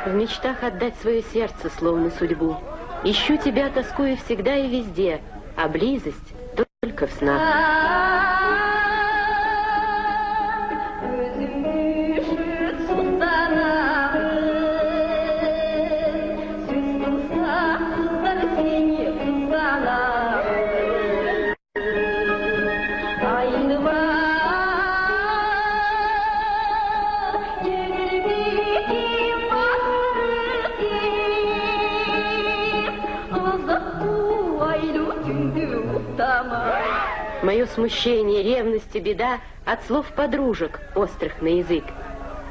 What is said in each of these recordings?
В мечтах отдать свое сердце, словно судьбу. Ищу тебя, тоскуя всегда и везде, а близость только в снах. Мое смущение, ревность и беда от слов подружек, острых на язык.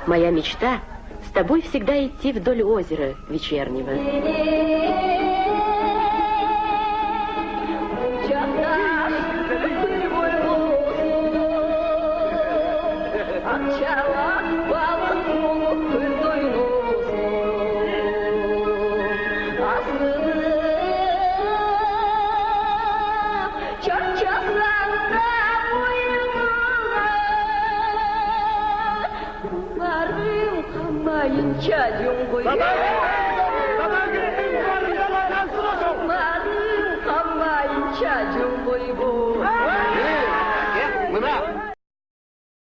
Моя мечта с тобой всегда идти вдоль озера вечернего. Мына